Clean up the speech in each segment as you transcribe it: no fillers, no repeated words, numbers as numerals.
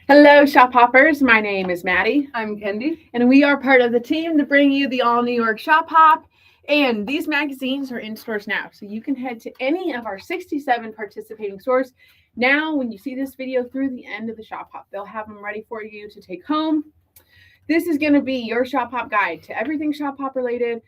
Hello, shop hoppers. My name is Maddie, I'm Kendi. and we are part of the team to bring you the All New York Shop Hop. And these magazines are in stores now, so you can head to any of our 67 participating stores. Now, when you see this video through the end of the Shop Hop, they'll have them ready for you to take home. This is going to be your Shop Hop guide to everything Shop Hop related,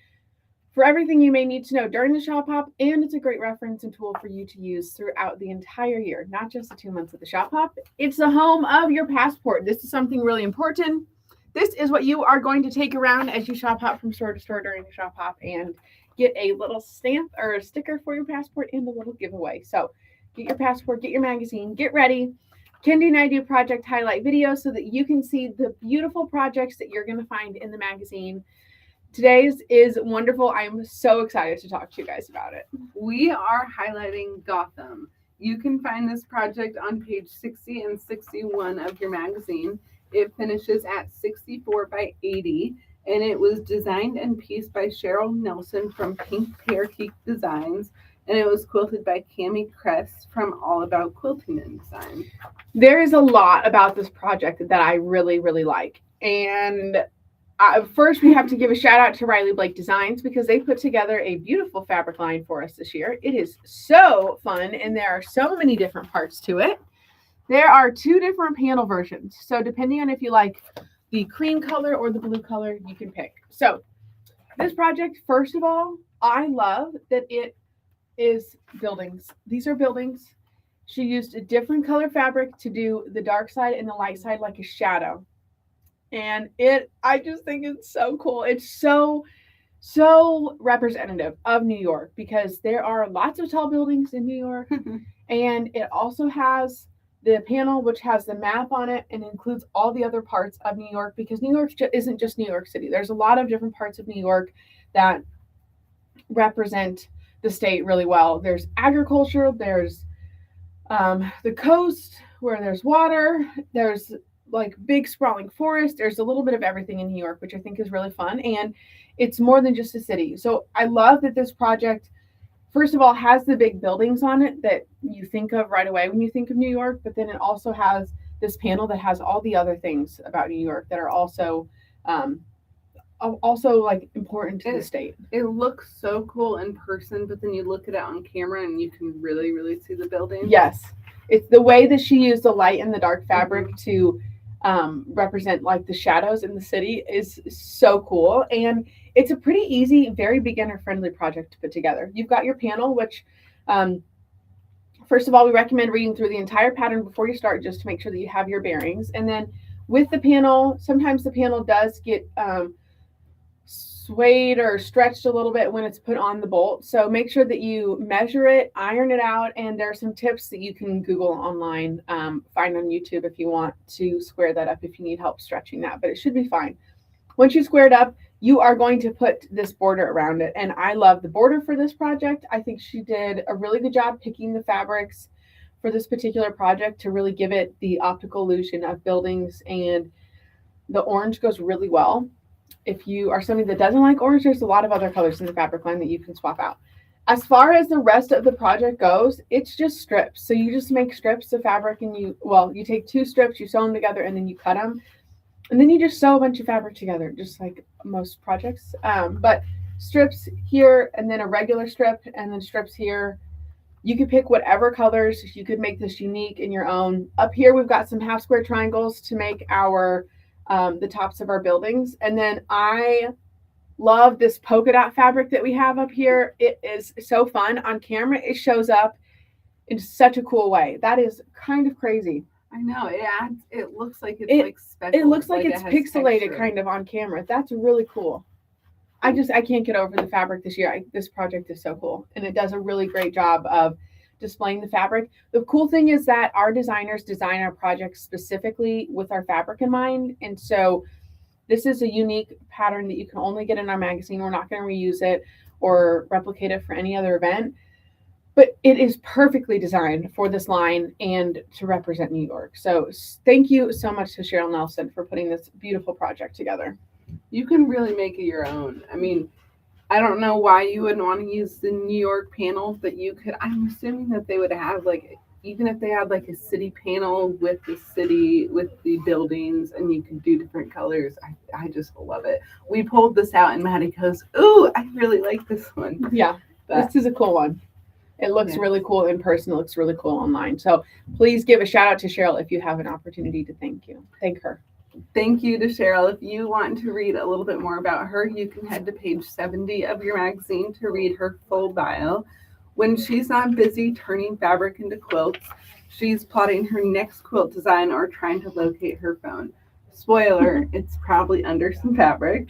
for everything you may need to know during the Shop Hop, and it's a great reference and tool for you to use throughout the entire year, not just the 2 months of the Shop Hop. It's the home of your passport. This is something really important. This is what you are going to take around as you shop hop from store to store during the Shop Hop and get a little stamp or a sticker for your passport and a little giveaway. So get your passport, get your magazine, get ready. Kendi and I do project highlight videos so that you can see the beautiful projects that you're going to find in the magazine. Today's is wonderful. I'm so excited to talk to you guys about it. We are highlighting Gotham. You can find this project on page 60 and 61 of your magazine. It finishes at 64 by 80, and it was designed and pieced by Cheryl Nelson from Pink Parakeet Designs, and it was quilted by Cami Crest from All About Quilting and Design. There is a lot about this project that I really, really like. And first, we have to give a shout out to Riley Blake Designs because they put together a beautiful fabric line for us this year. It is so fun, and there are so many different parts to it. There are 2 different panel versions. So depending on if you like the cream color or the blue color, you can pick. So this project, first of all, I love that it is buildings. These are buildings. She used a different color fabric to do the dark side and the light side like a shadow. And I just think it's so cool. It's so representative of New York because there are lots of tall buildings in New York. And it also has the panel, which has the map on it and includes all the other parts of New York because New York isn't just New York City. There's a lot of different parts of New York that represent the state really well. There's agriculture, there's the coast where there's water, there's like big sprawling forest. There's a little bit of everything in New York, which I think is really fun. And it's more than just a city. So I love that this project, first of all, has the big buildings on it that you think of right away when you think of New York. But then it also has this panel that has all the other things about New York that are also like important to the state. It looks so cool in person, but then you look at it on camera and you can really, really see the buildings. Yes. It's the way that she used the light and the dark fabric to represent like the shadows in the city is so cool. And it's a pretty easy, very beginner friendly project to put together. You've got your panel, which first of all, we recommend reading through the entire pattern before you start just to make sure that you have your bearings. And then with the panel, sometimes the panel does get swayed or stretched a little bit when it's put on the bolt. So make sure that you measure it, iron it out, and there are some tips that you can Google online, find on YouTube if you want to square that up if you need help stretching that, but it should be fine. Once you square it up, you are going to put this border around it. And I love the border for this project. I think she did a really good job picking the fabrics for this particular project to really give it the optical illusion of buildings, and the orange goes really well. If you are somebody that doesn't like orange, there's a lot of other colors in the fabric line that you can swap out. As far as the rest of the project goes, it's just strips. So you just make strips of fabric and you take 2 strips, you sew them together, and then you cut them. And then you just sew a bunch of fabric together, just like most projects. But strips here, and then a regular strip, and then strips here. You could pick whatever colors. You could make this unique in your own. Up here, we've got some half square triangles to make our the tops of our buildings. And then I love this polka dot fabric that we have up here. It is so fun. On camera, it shows up in such a cool way. That is kind of crazy. I know. It looks like it's like special. It looks like it's pixelated texture. kind of on camera. That's really cool. I can't get over the fabric this year. This project is so cool. And it does a really great job of displaying the fabric. The cool thing is that our designers design our projects specifically with our fabric in mind. And so this is a unique pattern that you can only get in our magazine. We're not going to reuse it or replicate it for any other event, but it is perfectly designed for this line and to represent New York. So thank you so much to Cheryl Nelson for putting this beautiful project together. You can really make it your own. I mean, I don't know why you wouldn't want to use the New York panel, but you could. I'm assuming that they would have like even if they had like a city panel with the city, with the buildings, and you could do different colors, I just love it. We pulled this out and Maddie goes, ooh, I really like this one. Yeah, But this is a cool one. It looks Yeah. really cool in person. It looks really cool online. So please give a shout out to Cheryl if you have an opportunity to thank her. thank you to Cheryl. If you want to read a little bit more about her, you can head to page 70 of your magazine to read her full bio. When she's not busy turning fabric into quilts, she's plotting her next quilt design or trying to locate her phone. Spoiler, it's probably under some fabric.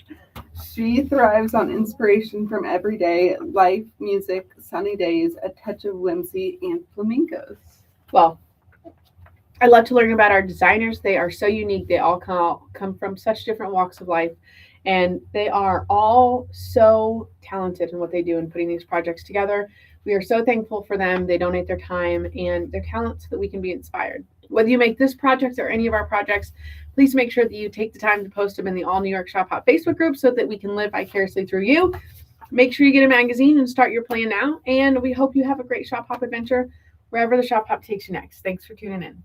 She thrives on inspiration from everyday life, music, sunny days, a touch of whimsy, and flamingos. Well, I love to learn about our designers. They are so unique. They all come from such different walks of life, and they are all so talented in what they do in putting these projects together. We are so thankful for them. They donate their time and their talent so that we can be inspired. Whether you make this project or any of our projects, please make sure that you take the time to post them in the All New York Shop Hop Facebook group so that we can live vicariously through you. Make sure you get a magazine and start your plan now. And we hope you have a great Shop Hop adventure wherever the Shop Hop takes you next. Thanks for tuning in.